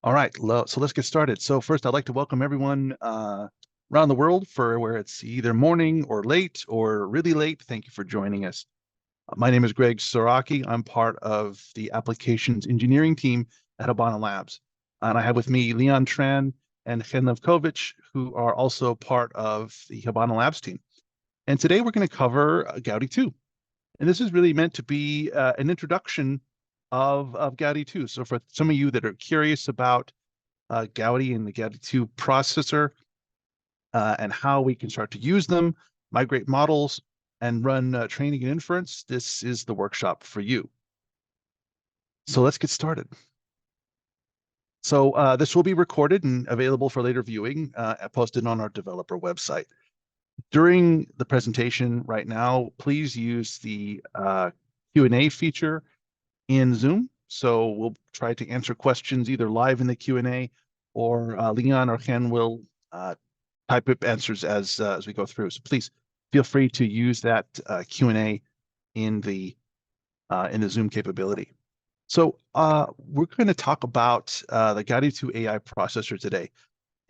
All right, so let's get started. So first, I'd like to welcome everyone around the world for where it's either morning or late or really late. Thank you for joining us. My name is Greg Soraki. I'm part of the applications engineering team at Habana Labs. And I have with me Leon Tran and Chen Levkovich, who are also part of the Habana Labs team. And today we're going to cover Gaudi2. And this is really meant to be an introduction of Gaudi2. So for some of you that are curious about Gaudi and the Gaudi2 processor and how we can start to use them, migrate models, and run training and inference, this is the workshop for you. So let's get started. So this will be recorded and available for later viewing, posted on our developer website. During the presentation right now, please use the Q&A feature in Zoom. So we'll try to answer questions either live in the Q&A or Leon or Ken will type up answers as we go through. So please feel free to use that Q&A in the Zoom capability. So we're going to talk about the Gaudi2 AI processor today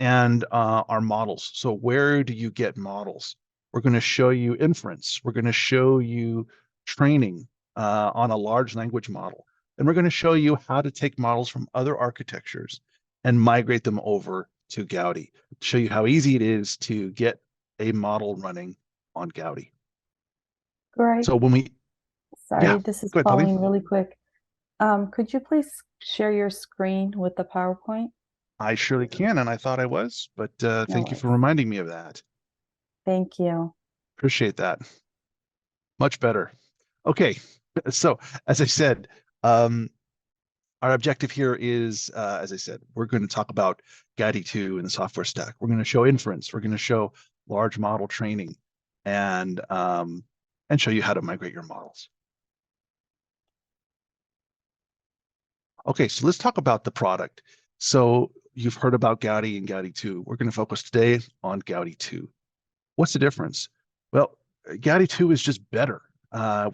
and our models. So where do you get models? We're going to show you inference. We're going to show you training on a large language model. And we're going to show you how to take models from other architectures and migrate them over to Gaudi, show you how easy it is to get a model running on Gaudi. Greg, So when we, sorry, this is go ahead, Pauline. Pauline really quick. Could you please share your screen with the PowerPoint? I surely can, and I thought I was, but No thank you for worries. reminding me of that. Thank you. Appreciate that. Much better. Okay, so as I said, our objective here is, as I said, we're going to talk about Gaudi2 and the software stack. We're going to show inference. We're going to show large model training, and show you how to migrate your models. Okay, so let's talk about the product. So you've heard about Gaudi and Gaudi2. We're going to focus today on Gaudi2. What's the difference? Well, Gaudi2 is just better.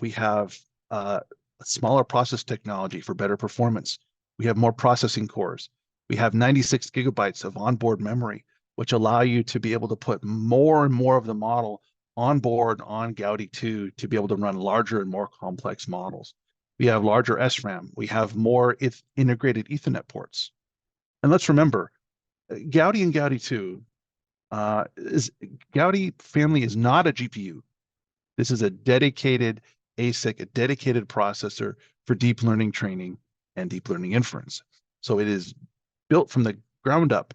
We have a smaller process technology for better performance. We have more processing cores. We have 96 gigabytes of onboard memory, which allow you to be able to put more and more of the model on board on Gaudi2 to be able to run larger and more complex models. We have larger SRAM. We have more integrated Ethernet ports. And let's remember, Gaudi and Gaudi2 Gaudi family is not a GPU. This is a dedicated ASIC, a dedicated processor for deep learning training and deep learning inference. So it is built from the ground up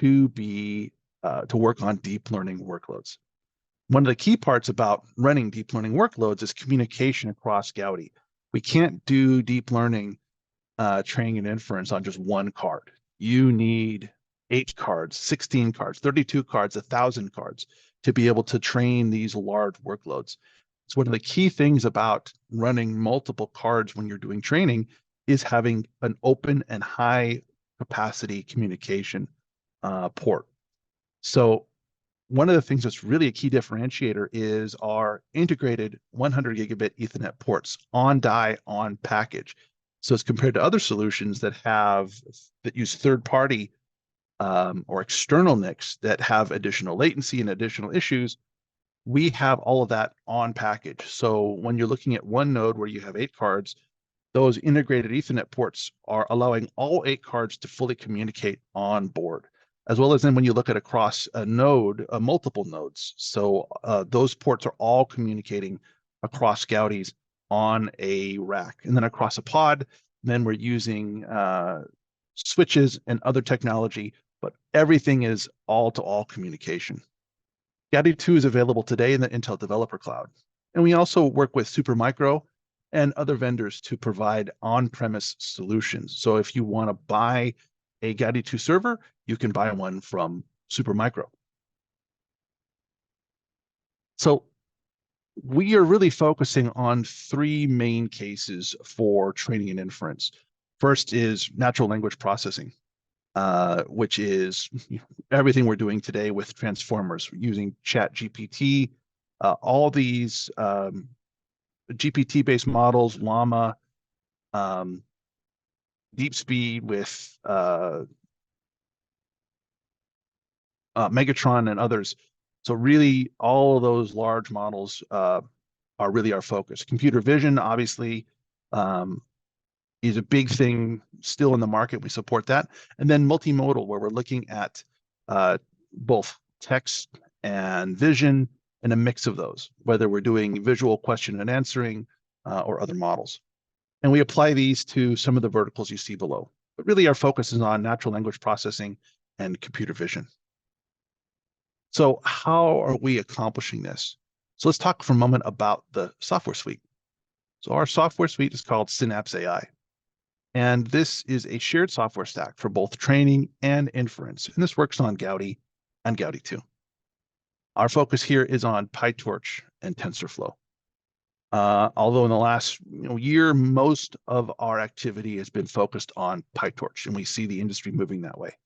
to be to work on deep learning workloads. One of the key parts about running deep learning workloads is communication across Gaudi. We can't do deep learning training and inference on just one card. You need 8 cards, 16 cards, 32 cards, 1,000 cards to be able to train these large workloads. So one of the key things about running multiple cards when you're doing training is having an open and high capacity communication port. So one of the things that's really a key differentiator is our integrated 100 gigabit Ethernet ports on die, on package. So as compared to other solutions that use third-party or external NICs that have additional latency and additional issues, we have all of that on package. So when you're looking at one node where you have 8 cards, those integrated Ethernet ports are allowing all 8 cards to fully communicate on board, as well as then when you look at across a node, multiple nodes. So those ports are all communicating across Gaudis on a rack. And then across a pod, then we're using switches and other technology, but everything is all-to-all communication. Gaudi2 is available today in the Intel Developer Cloud. And we also work with Supermicro and other vendors to provide on-premise solutions. So if you want to buy a Gaudi2 server, you can buy one from Supermicro. So we are really focusing on 3 main cases for training and inference. First is natural language processing, which is everything we're doing today with transformers, using ChatGPT, all these GPT-based models, Llama, DeepSpeed, with Megatron and others. So really, all of those large models are really our focus. Computer vision, obviously, is a big thing still in the market. We support that. And then multimodal, where we're looking at both text and vision and a mix of those, whether we're doing visual question and answering or other models. And we apply these to some of the verticals you see below. But really, our focus is on natural language processing and computer vision. So how are we accomplishing this? So let's talk for a moment about the software suite. So our software suite is called Synapse AI. And this is a shared software stack for both training and inference. And this works on Gaudi and Gaudi2. Our focus here is on PyTorch and TensorFlow. Although in the last year, most of our activity has been focused on PyTorch, and we see the industry moving that way.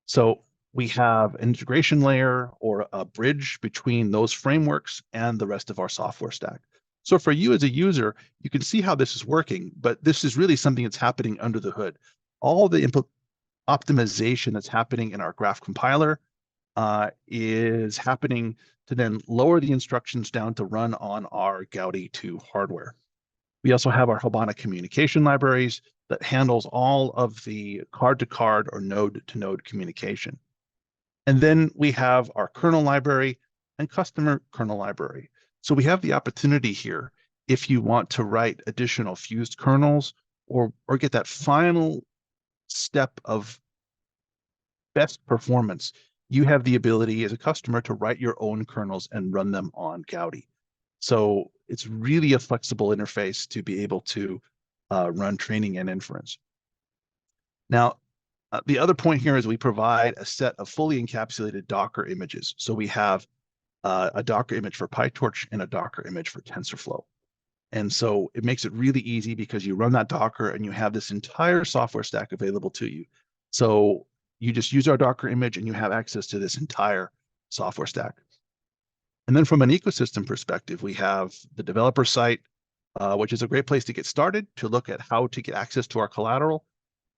So we have an integration layer or a bridge between those frameworks and the rest of our software stack. So for you as a user, you can see how this is working, but this is really something that's happening under the hood. All the input optimization that's happening in our graph compiler is happening to then lower the instructions down to run on our Gaudi2 hardware. We also have our Habana communication libraries that handles all of the card-to-card or node-to-node communication. And then we have our kernel library and customer kernel library. So we have the opportunity here, if you want to write additional fused kernels or get that final step of best performance, you have the ability as a customer to write your own kernels and run them on Gaudi. So it's really a flexible interface to be able to run training and inference. Now, the other point here is we provide a set of fully encapsulated Docker images. So we have a Docker image for PyTorch and a Docker image for TensorFlow. And so it makes it really easy because you run that Docker and you have this entire software stack available to you. So you just use our Docker image and you have access to this entire software stack. And then from an ecosystem perspective, we have the developer site, which is a great place to get started to look at how to get access to our collateral.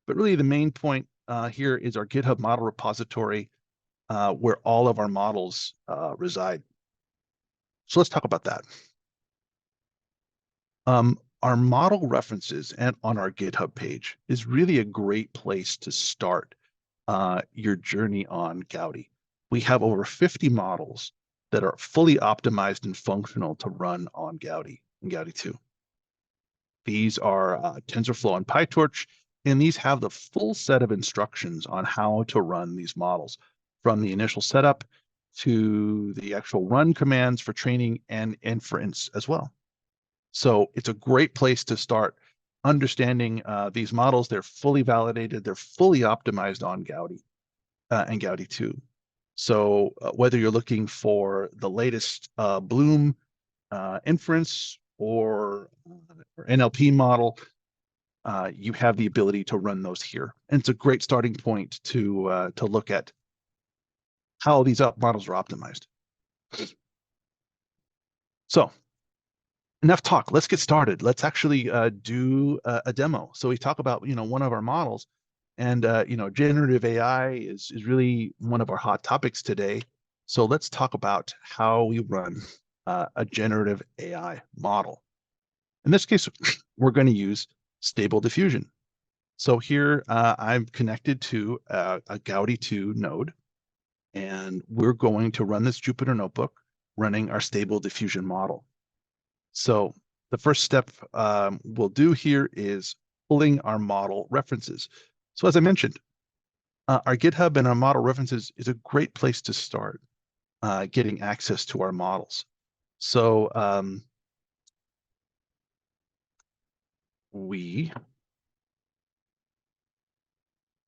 But really the main point here is our GitHub model repository, where all of our models reside. So let's talk about that. Our model references and on our GitHub page is really a great place to start your journey on Gaudi. We have over 50 models that are fully optimized and functional to run on Gaudi and Gaudi2. These are TensorFlow and PyTorch, and these have the full set of instructions on how to run these models, from the initial setup to the actual run commands for training and inference as well. So it's a great place to start understanding these models. They're fully validated, they're fully optimized on Gaudi and Gaudi2. So whether you're looking for the latest Bloom inference or NLP model, you have the ability to run those here. And it's a great starting point to look at how these models are optimized. So enough talk. Let's get started. Let's actually do a demo. So we talk about one of our models, and generative AI is really one of our hot topics today. So let's talk about how we run a generative AI model. In this case, we're going to use Stable Diffusion. So here I'm connected to a Gaudi2 node, and we're going to run this Jupyter notebook running our Stable Diffusion model. So the first step we'll do here is pulling our model references. So as I mentioned, our GitHub and our model references is a great place to start getting access to our models. So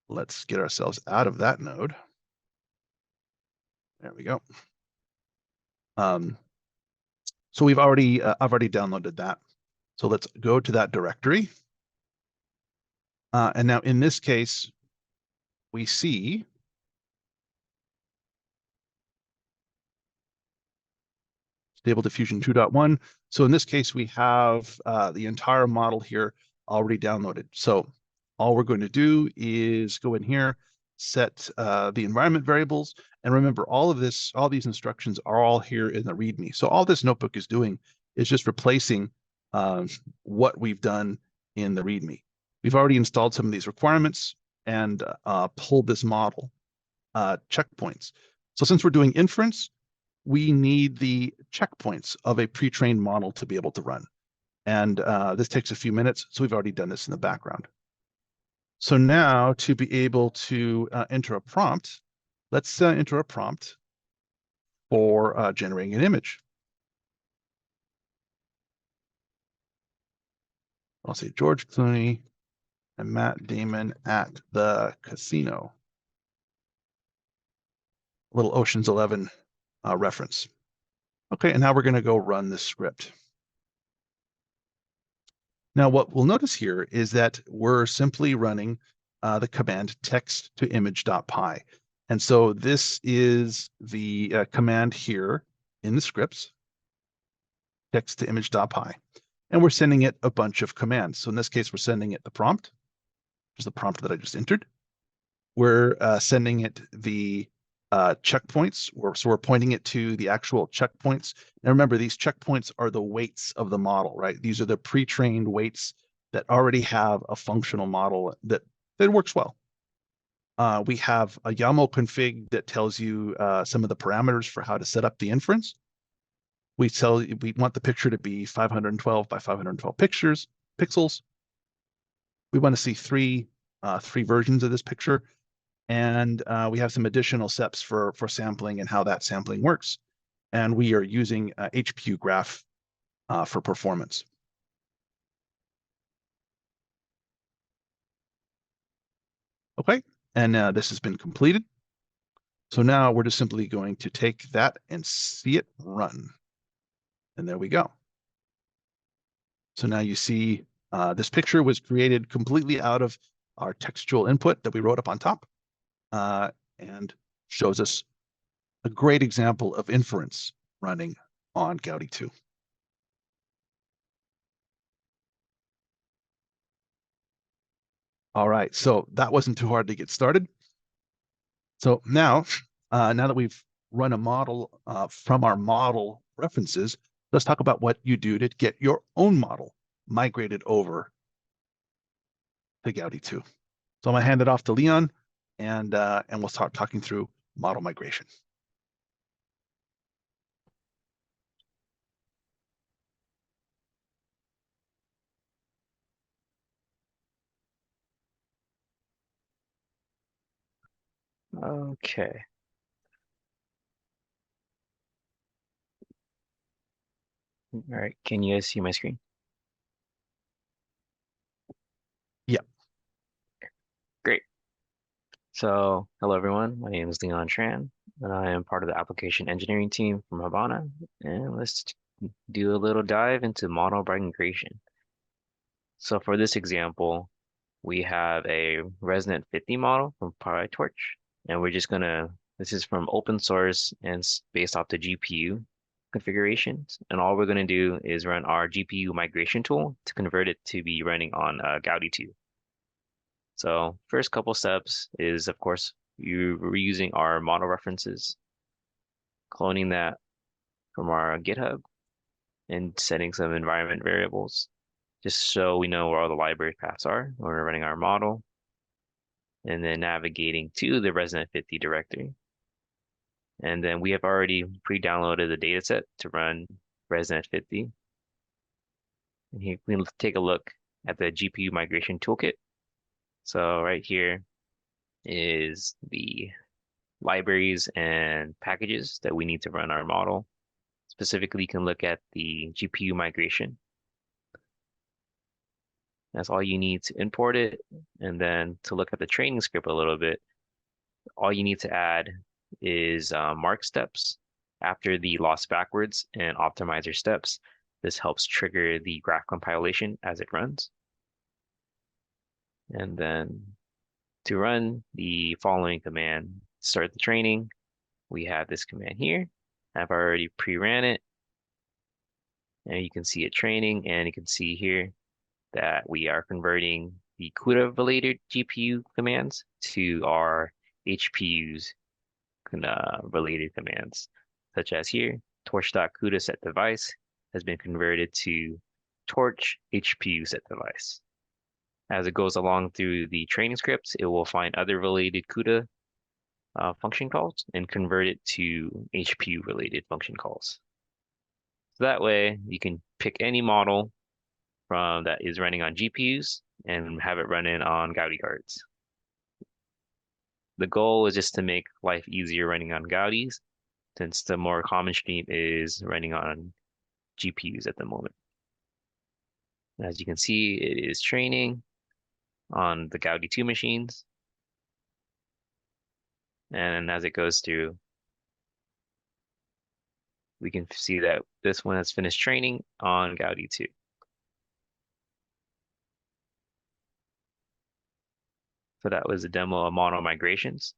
let's get ourselves out of that node. There we go. So I've already downloaded that. So let's go to that directory. And now in this case, we see Stable Diffusion 2.1. So in this case, we have the entire model here already downloaded. So all we're going to do is go in here, set the environment variables. And remember, all these instructions are all here in the README. So all this notebook is doing is just replacing what we've done in the README. We've already installed some of these requirements and pulled this model checkpoints. So since we're doing inference, we need the checkpoints of a pre-trained model to be able to run. And this takes a few minutes, so we've already done this in the background. So now to be able to enter a prompt, let's enter a prompt for generating an image. I'll say George Clooney and Matt Damon at the casino. A little Ocean's 11 reference. Okay, and now we're going to go run this script. Now, what we'll notice here is that we're simply running the command text to image.py. And so this is the command here in the scripts, text to image.py. And we're sending it a bunch of commands. So in this case, we're sending it the prompt, which is the prompt that I just entered. We're sending it the checkpoints, so we're pointing it to the actual checkpoints. Now remember, these checkpoints are the weights of the model, right? These are the pre-trained weights that already have a functional model that works well. We have a YAML config that tells you some of the parameters for how to set up the inference. We want the picture to be 512 by 512 pixels. We want to see three versions of this picture. And we have some additional steps for sampling and how that sampling works. And we are using HPU graph for performance. Okay, and this has been completed. So now we're just simply going to take that and see it run. And there we go. So now you see this picture was created completely out of our textual input that we wrote up on top. And shows us a great example of inference running on Gaudi2. All right, so that wasn't too hard to get started. So now that we've run a model from our model references, let's talk about what you do to get your own model migrated over to Gaudi2. So I'm gonna hand it off to Leon, and we'll start talking through model migration. Okay. All right. Can you guys see my screen? Yeah. Great. So, hello everyone. My name is Leon Tran, and I am part of the application engineering team from Habana. And let's do a little dive into model migration. So for this example, we have a Resonant 50 model from PyTorch, and we're just gonna, this is from open source and based off the GPU configurations. And all we're gonna do is run our GPU migration tool to convert it to be running on Gaudi2. So first couple steps is, of course, you reusing our model references, cloning that from our GitHub, and setting some environment variables, just so we know where all the library paths are when we're running our model, and then navigating to the Resonant 50 directory. And then we have already pre-downloaded the dataset to run Resonant 50. And here we can take a look at the GPU migration toolkit. So right here is the libraries and packages that we need to run our model. Specifically, you can look at the GPU migration. That's all you need to import it. And then to look at the training script a little bit, all you need to add is mark steps after the loss backwards and optimizer steps. This helps trigger the graph compilation as it runs. And then to run the following command, start the training, we have this command here. I've already pre-ran it. And you can see it training, and you can see here that we are converting the CUDA-related GPU commands to our HPUs related commands, such as here, torch.CUDA set device has been converted to torch HPU set device. As it goes along through the training scripts, it will find other related CUDA function calls and convert it to HPU related function calls. So that way you can pick any model from that is running on GPUs and have it running on Gaudi cards. The goal is just to make life easier running on Gaudis, since the more common stream is running on GPUs at the moment. As you can see, it is training on the Gaudi2 machines. And as it goes through, we can see that this one has finished training on Gaudi2. So that was a demo of model migrations.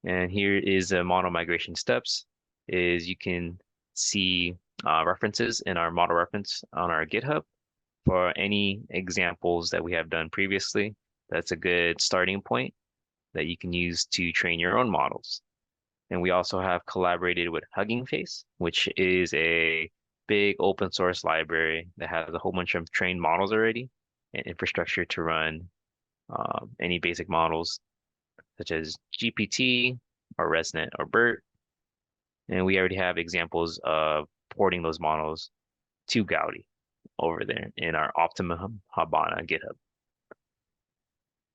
And here is the model migration steps. Is you can see references in our model reference on our GitHub for any examples that we have done previously. That's a good starting point that you can use to train your own models. And we also have collaborated with Hugging Face, which is a big open source library that has a whole bunch of trained models already and infrastructure to run any basic models such as GPT or ResNet or BERT. And we already have examples of porting those models to Gaudi over there in our Optimum Habana GitHub.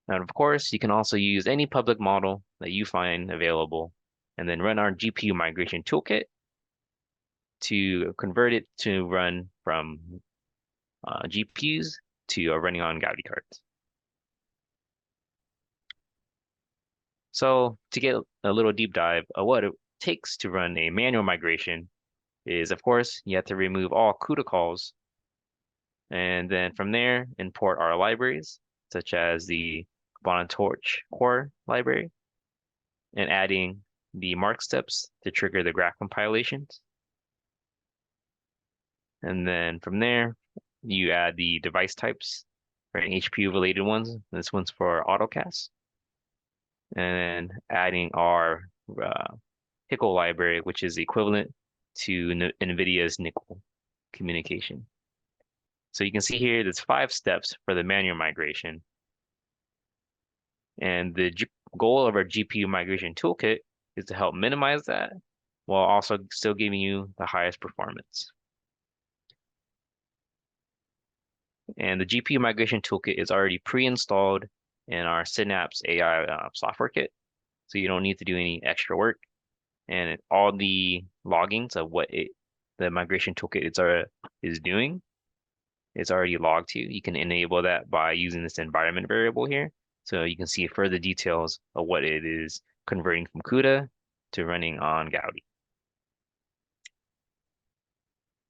And of course, you can also use any public model that you find available and then run our GPU migration toolkit to convert it to run from GPUs to running on Gaudi cards. So to get a little deep dive of what it takes to run a manual migration is, of course, you have to remove all CUDA calls. And then from there, import our libraries, such as the Habana Torch core library, and adding the mark steps to trigger the graph compilations. And then from there, you add the device types, right? HPU related ones. This one's for AutoCast. And adding our HICL library, which is equivalent to NVIDIA's NICL communication. So you can see here, there's 5 steps for the manual migration. And the goal of our GPU migration toolkit is to help minimize that while also still giving you the highest performance. And the GPU migration toolkit is already pre-installed in our Synapse AI software kit. So you don't need to do any extra work. And all the loggings of what the migration toolkit is doing is already logged to you. You can enable that by using this environment variable here. So you can see further details of what it is converting from CUDA to running on Gaudi.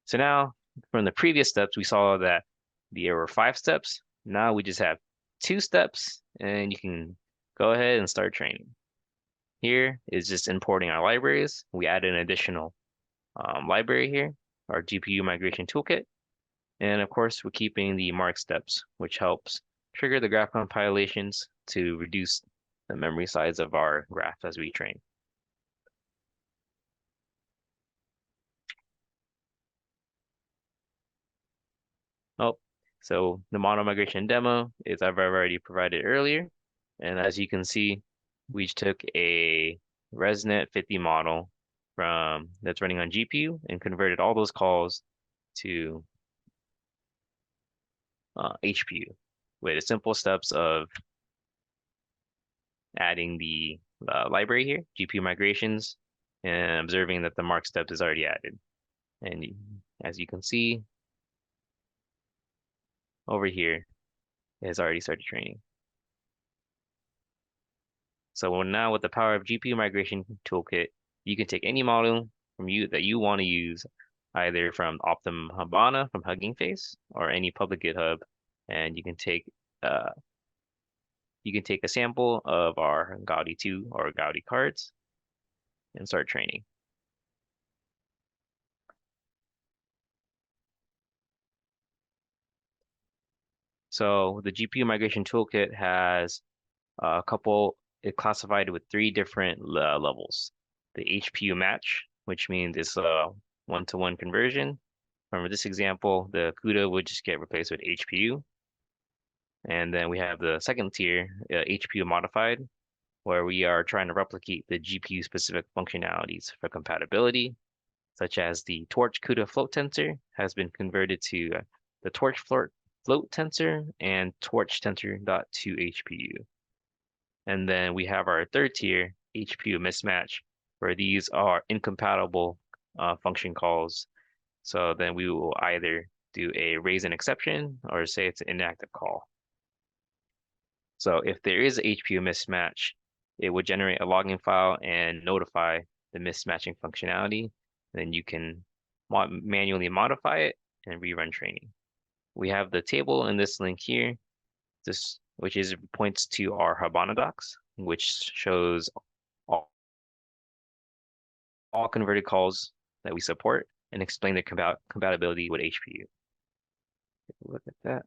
So now from the previous steps, we saw that there were 5 steps. Now we just have 2 steps and you can go ahead and start training. Here is just importing our libraries. We added an additional library here, our GPU migration toolkit. And of course, we're keeping the mark steps, which helps trigger the graph compilations to reduce the memory size of our graph as we train. Oh, so the model migration demo is I've already provided earlier. And as you can see, we took a ResNet 50 model that's running on GPU and converted all those calls to HPU with the simple steps of adding the library here, GPU migrations, and observing that the mark step is already added. And as you can see over here, it has already started training. So now with the power of GPU migration toolkit, you can take any model from that you want to use, either from Optimum Habana from Hugging Face or any public GitHub, and you can take a sample of our Gaudi2 or Gaudi cards and start training. So the GPU migration toolkit has a couple, it classified with three different levels. The HPU match, which means it's a one-to-one conversion. Remember this example, the CUDA would just get replaced with HPU. And then we have the second tier, HPU modified, where we are trying to replicate the GPU specific functionalities for compatibility, such as the Torch CUDA float tensor has been converted to the Torch float tensor and Torch tensor.2 HPU. And then we have our third tier, HPU mismatch, where these are incompatible function calls. So then we will either do a raise an exception or say it's an inactive call. So if there is a HPU mismatch, it would generate a logging file and notify the mismatching functionality. Then you can manually modify it and rerun training. We have the table in this link here, which points to our Habana docs, which shows all converted calls that we support and explain the compatibility with HPU. Take a look at that.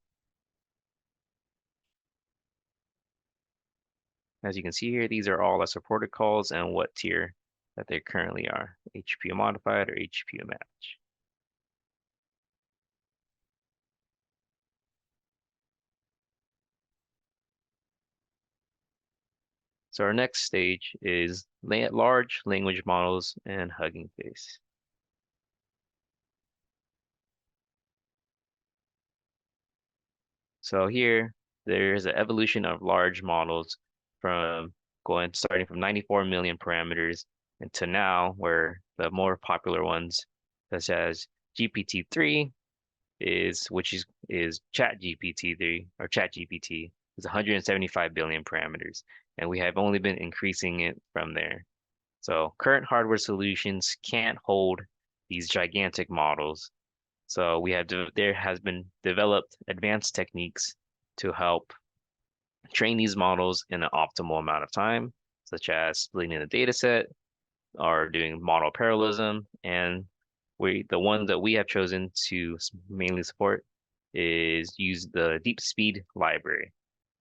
As you can see here, these are all the supported calls and what tier that they currently are, HPU modified or HPU match. So our next stage is large language models and Hugging Face. So here, there's an evolution of large models from starting from 94 million parameters to now where the more popular ones, such as GPT-3 which is ChatGPT-3 or ChatGPT is 175 billion parameters. And we have only been increasing it from there. So current hardware solutions can't hold these gigantic models. So there has been developed advanced techniques to help train these models in an optimal amount of time, such as splitting the data set or doing model parallelism. And the one that we have chosen to mainly support is use the DeepSpeed library,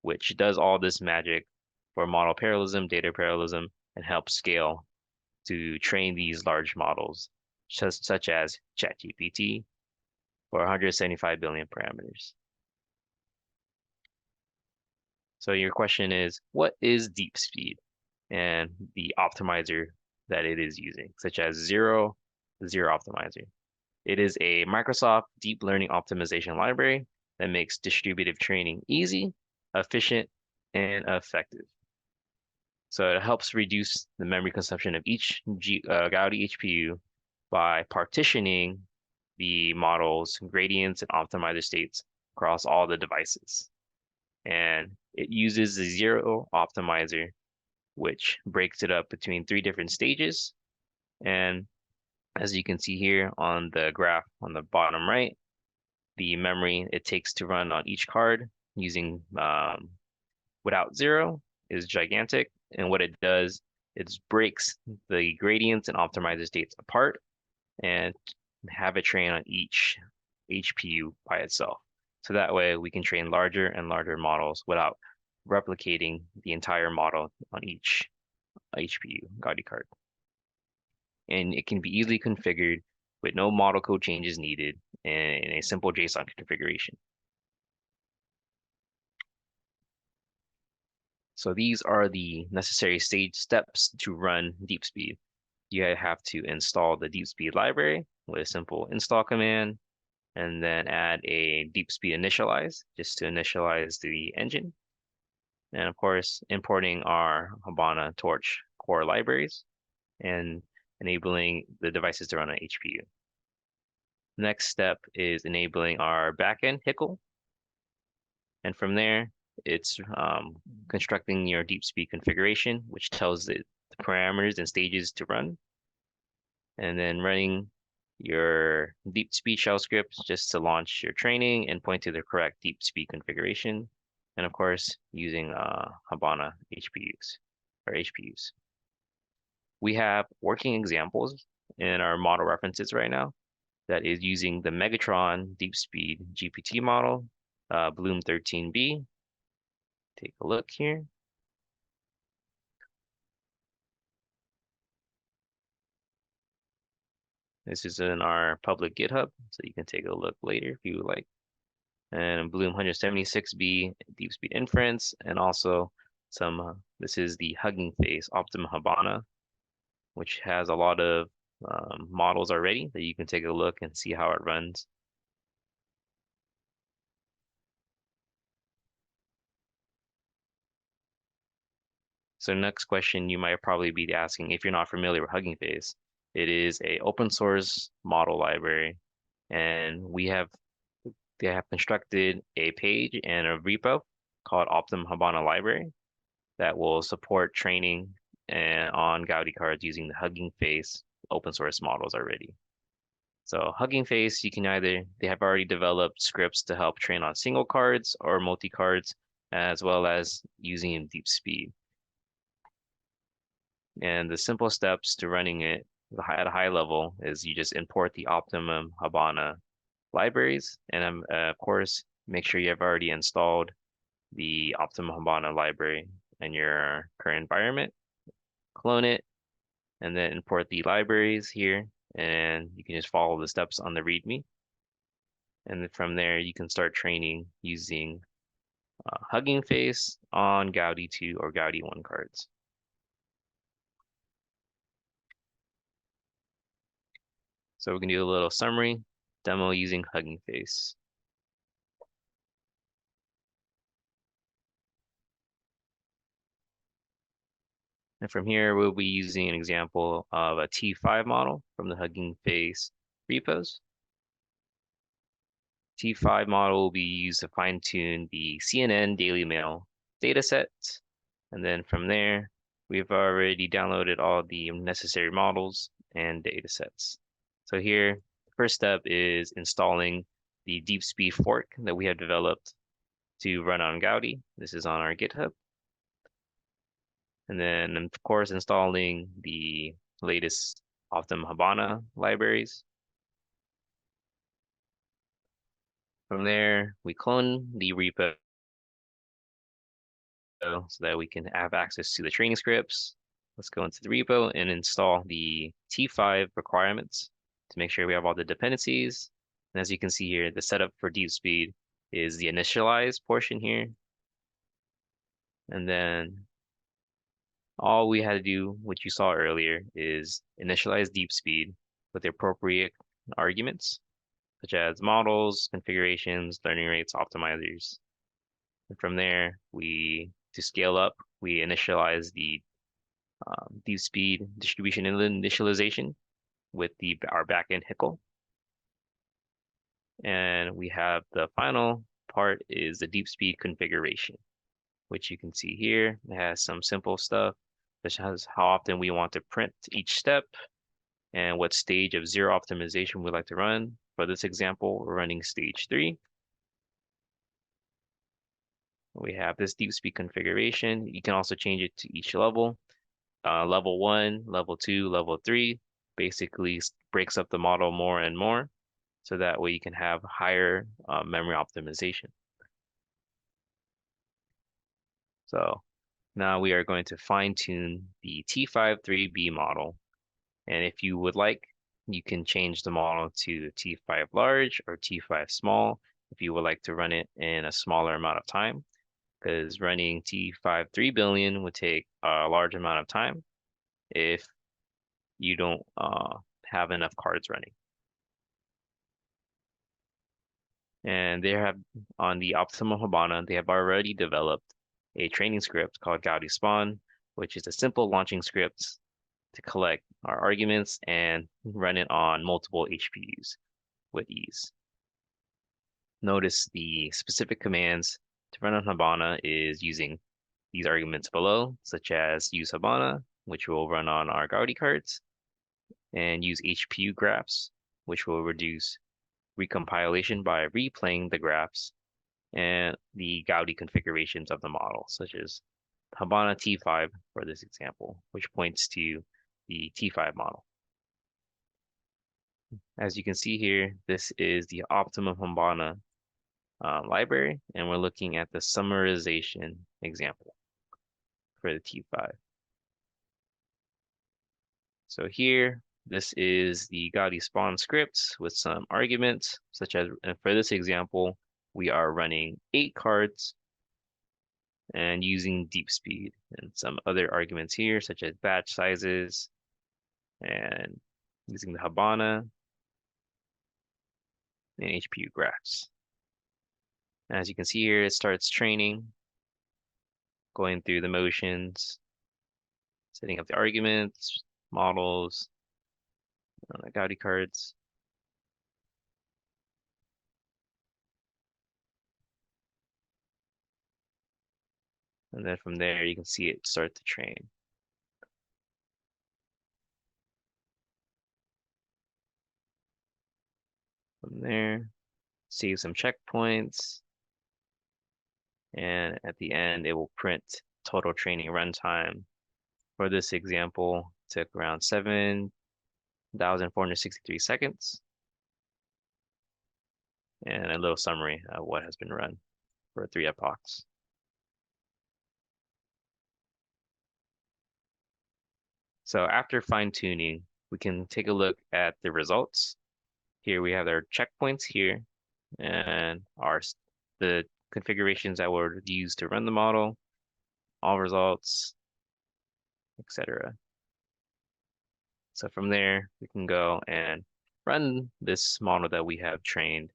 which does all this magic for model parallelism, data parallelism, and helps scale to train these large models, such as ChatGPT for 175 billion parameters. So your question is, what is DeepSpeed and the optimizer that it is using, such as the Zero Optimizer? It is a Microsoft deep learning optimization library that makes distributive training easy, efficient, and effective. So it helps reduce the memory consumption of each Gaudi HPU by partitioning the model's gradients and optimizer states across all the devices. And it uses the Zero Optimizer, which breaks it up between three different stages. And as you can see here on the graph on the bottom right, the memory it takes to run on each card using without zero is gigantic. And what it does is breaks the gradients and optimizer states apart and have it train on each HPU by itself. So that way we can train larger and larger models without replicating the entire model on each HPU Gaudi card. And it can be easily configured with no model code changes needed and in a simple JSON configuration. So these are the necessary steps to run DeepSpeed. You have to install the DeepSpeed library with a simple install command, and then add a DeepSpeed initialize just to initialize the engine. And of course, importing our Habana Torch core libraries and enabling the devices to run on HPU. Next step is enabling our backend HICL. And from there, it's constructing your DeepSpeed configuration, which tells it the parameters and stages to run. And then running your DeepSpeed shell scripts just to launch your training and point to the correct DeepSpeed configuration. And of course, using Habana HPUs. We have working examples in our model references right now that is using the Megatron DeepSpeed GPT model Bloom 13B. Take a look here. This is in our public GitHub, so you can take a look later if you would like. And Bloom 176B, DeepSpeed Inference, and also this is the Hugging Face Optimum Habana, which has a lot of models already that you can take a look and see how it runs. So next question you might probably be asking, if you're not familiar with Hugging Face, it is a open source model library, and they have constructed a page and a repo called Optimum Habana Library that will support training on Gaudi cards using the Hugging Face open source models already. So Hugging Face, they have already developed scripts to help train on single cards or multi cards, as well as using in DeepSpeed. And the simple steps to running it at a high level is you just import the Optimum Habana libraries, and of course, make sure you have already installed the Optimum Habana library in your current environment. Clone it, and then import the libraries here, and you can just follow the steps on the README. And then from there, you can start training using Hugging Face on Gaudi2 or Gaudi1 cards. So we can do a little summary demo using Hugging Face. And from here, we'll be using an example of a T5 model from the Hugging Face repos. T5 model will be used to fine-tune the CNN Daily Mail dataset. And then from there, we've already downloaded all the necessary models and datasets. So here, the first step is installing the DeepSpeed fork that we have developed to run on Gaudi. This is on our GitHub. And then, of course, installing the latest Optimum Habana libraries. From there, we clone the repo so that we can have access to the training scripts. Let's go into the repo and install the T5 requirements to make sure we have all the dependencies. And as you can see here, the setup for DeepSpeed is the initialize portion here. And then all we had to do, what you saw earlier, is initialize DeepSpeed with the appropriate arguments, such as models, configurations, learning rates, optimizers. And from there, to scale up, we initialize the DeepSpeed distribution initialization with our backend HICL. And we have the final part is the DeepSpeed configuration, which you can see here. It has some simple stuff, such as how often we want to print each step and what stage of zero optimization we'd like to run. For this example, we're running stage 3. We have this DeepSpeed configuration. You can also change it to each level. Level 1, level 2, level 3 basically breaks up the model more and more, so that way you can have higher memory optimization. So now we are going to fine tune the T5-3B model. And if you would like, you can change the model to T5 large or T5 small if you would like to run it in a smaller amount of time, because running T5 3 billion would take a large amount of time if you don't have enough cards running. And on the Optimum Habana, they have already developed a training script called Gaudi spawn, which is a simple launching script to collect our arguments and run it on multiple HPUs with ease. Notice the specific commands to run on Habana is using these arguments below, such as use Habana, which will run on our Gaudi cards, and use HPU graphs, which will reduce recompilation by replaying the graphs, and the Gaudi configurations of the model, such as Habana T5 for this example, which points to the T5 model. As you can see here, this is the Optimum Habana library, and we're looking at the summarization example for the T5. So here, this is the Gaudi spawn scripts with some arguments, such as, and for this example, we are running 8 cards and using DeepSpeed and some other arguments here, such as batch sizes and using the Habana and HPU graphs. As you can see here, it starts training, going through the motions, setting up the arguments, models, the Gaudi cards. And then from there, you can see it start to train. From there, see some checkpoints. And at the end, it will print total training runtime. For this example, took around 7,463 seconds. And a little summary of what has been run for 3 epochs. So after fine-tuning, we can take a look at the results. Here we have our checkpoints here and the configurations that were used to run the model, all results, etc. So from there, we can go and run this model that we have trained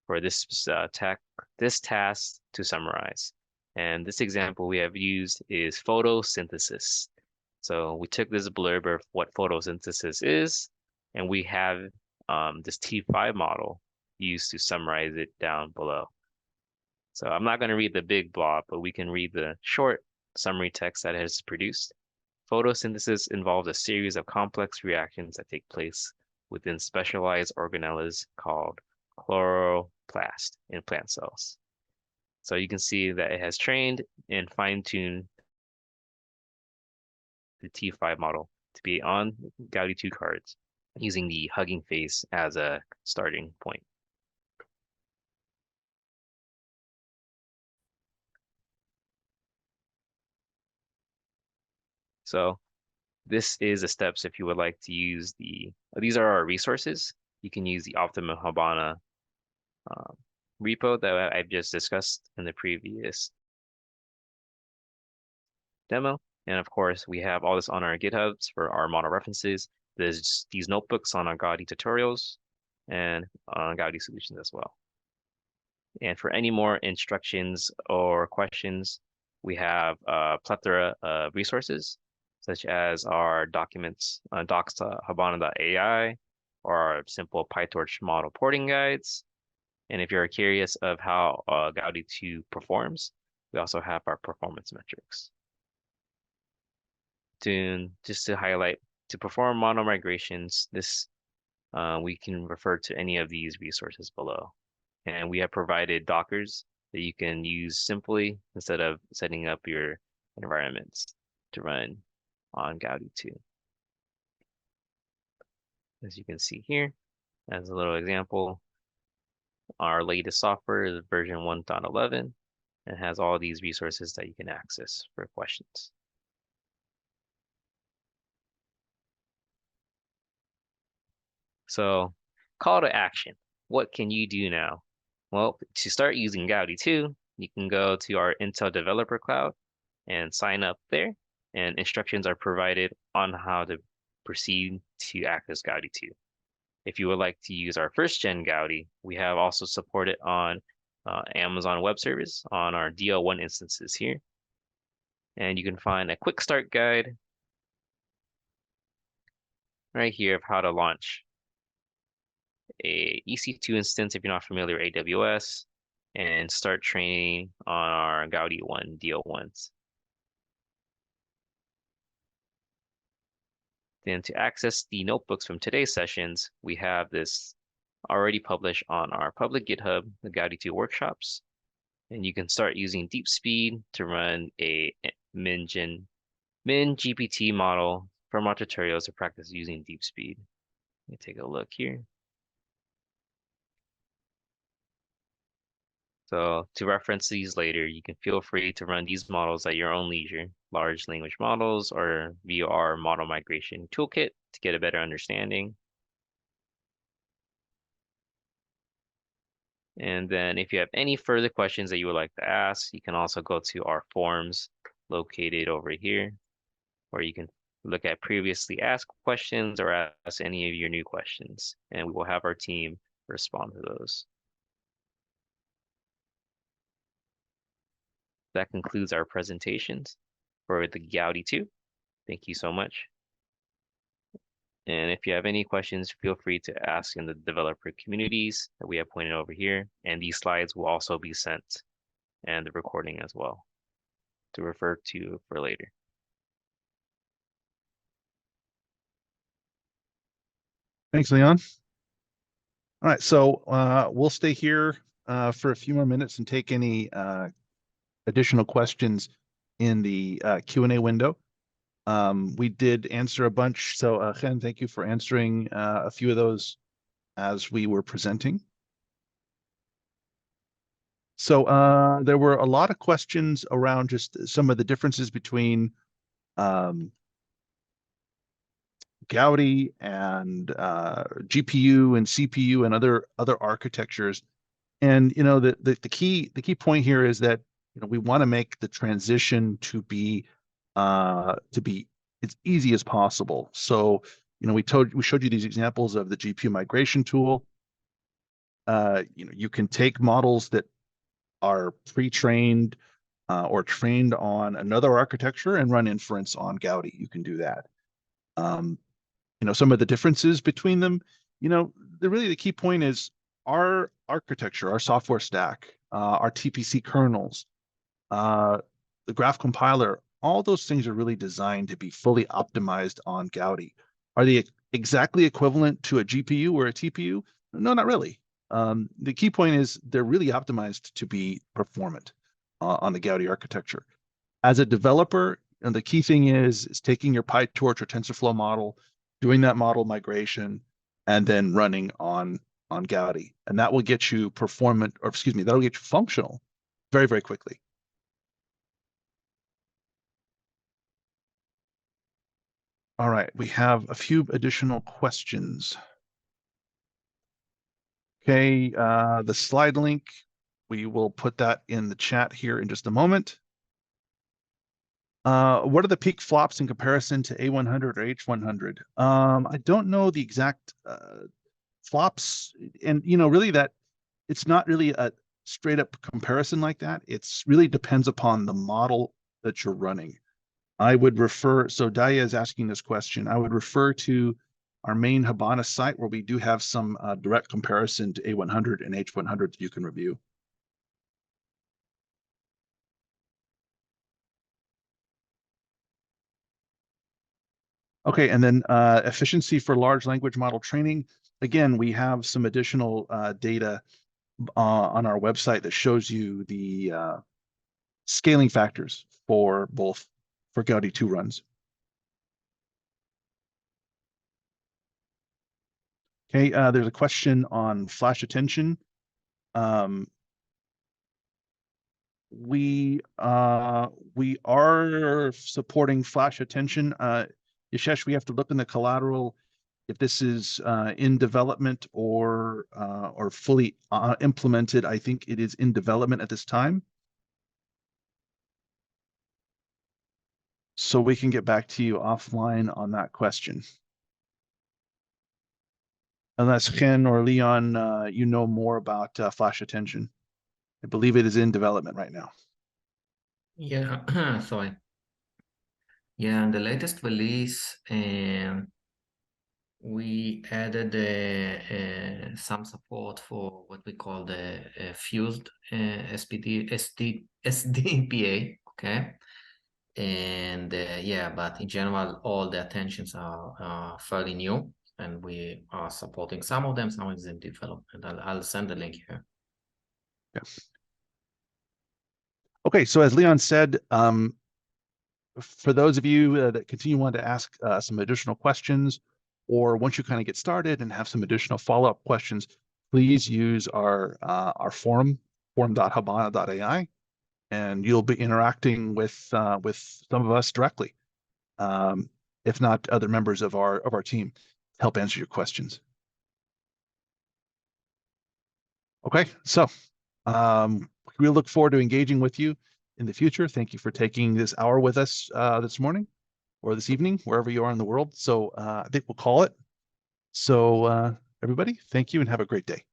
for this task to summarize. And this example we have used is photosynthesis. So we took this blurb of what photosynthesis is, and we have this T5 model used to summarize it down below. So I'm not going to read the big blob, but we can read the short summary text that it has produced. Photosynthesis involves a series of complex reactions that take place within specialized organelles called chloroplast in plant cells. So you can see that it has trained and fine-tuned the T5 model to be on Gaudi2 cards using the Hugging Face as a starting point. So this is the steps if you would like to use these are our resources. You can use the Optimum Habana repo that I've just discussed in the previous demo. And of course, we have all this on our GitHubs for our model references. There's these notebooks on our Gaudi tutorials and on Gaudi solutions as well. And for any more instructions or questions, we have a plethora of resources, such as our documents, docs.habana.ai, or our simple PyTorch model porting guides. And if you're curious of how Gaudi2 performs, we also have our performance metrics. Just to highlight, to perform model migrations, we can refer to any of these resources below. And we have provided Dockers that you can use simply instead of setting up your environments to run on Gaudi2. As you can see here, as a little example, our latest software is version 1.11 and has all these resources that you can access for questions. So, call to action. What can you do now? Well, to start using Gaudi2, you can go to our Intel Developer Cloud and sign up there, and instructions are provided on how to proceed to access Gaudi2. If you would like to use our first gen Gaudi, we have also supported on Amazon Web Service on our DL1 instances here. And you can find a quick start guide right here of how to launch a EC2 instance if you're not familiar with AWS, and start training on our Gaudi1 DL1s. Then to access the notebooks from today's sessions, we have this already published on our public GitHub, the Gaudi2 workshops. And you can start using DeepSpeed to run a min GPT model from our tutorials to practice using DeepSpeed. Let me take a look here. So to reference these later, you can feel free to run these models at your own leisure, large language models, or via our model migration toolkit to get a better understanding. And then if you have any further questions that you would like to ask, you can also go to our forums located over here, where you can look at previously asked questions or ask any of your new questions, and we will have our team respond to those. That concludes our presentations for the Gaudi2. Thank you so much. And if you have any questions, feel free to ask in the developer communities that we have pointed over here. And these slides will also be sent, and the recording as well, to refer to for later. Thanks, Leon. All right, so we'll stay here for a few more minutes and take any additional questions in the Q&A window. We did answer a bunch, so Chen, thank you for answering a few of those as we were presenting. So there were a lot of questions around just some of the differences between Gaudi and GPU and CPU and other architectures. And the key point here is that we want to make the transition to be as easy as possible. So we showed you these examples of the GPU migration tool. You can take models that are pre-trained or trained on another architecture and run inference on Gaudi. You can do that. Some of the differences between them, the key point is our architecture, our software stack, our TPC kernels, the graph compiler, all those things are really designed to be fully optimized on Gaudi. Are they exactly equivalent to a GPU or a TPU? No, not really. The key point is they're really optimized to be performant on the Gaudi architecture. As a developer, and the key thing is taking your PyTorch or TensorFlow model, doing that model migration, and then running on Gaudi. And that will get you that'll get you functional very, very quickly. All right, we have a few additional questions. Okay, the slide link, we will put that in the chat here in just a moment. What are the peak flops in comparison to A100 or H100? I don't know the exact flops, and really that it's not really a straight up comparison like that. It's really depends upon the model that you're running. I would refer, so Daya is asking this question, I would refer to our main Habana site where we do have some direct comparison to A100 and H100 that you can review. Okay, and then efficiency for large language model training. Again, we have some additional data on our website that shows you the scaling factors for Gaudi2 runs. Okay, there's a question on flash attention. We are supporting flash attention. Yashesh, we have to look in the collateral if this is in development or fully implemented. I think it is in development at this time. So we can get back to you offline on that question. Unless Ken or Leon, you know more about flash attention. I believe it is in development right now. Yeah, sorry. Yeah, in the latest release, we added some support for what we call the fused SDPA, okay? And yeah, but in general, all the attentions are fairly new, and we are supporting some of them, some is in development. I'll send the link here. Yes. Okay, so as Leon said, for those of you that continue wanting to ask some additional questions, or once you kind of get started and have some additional follow-up questions, please use our forum platform.habana.ai, and you'll be interacting with some of us directly, if not other members of our team, to help answer your questions. Okay, so we look forward to engaging with you in the future. Thank you for taking this hour with us this morning or this evening, wherever you are in the world. So I think we'll call it. So everybody, thank you and have a great day.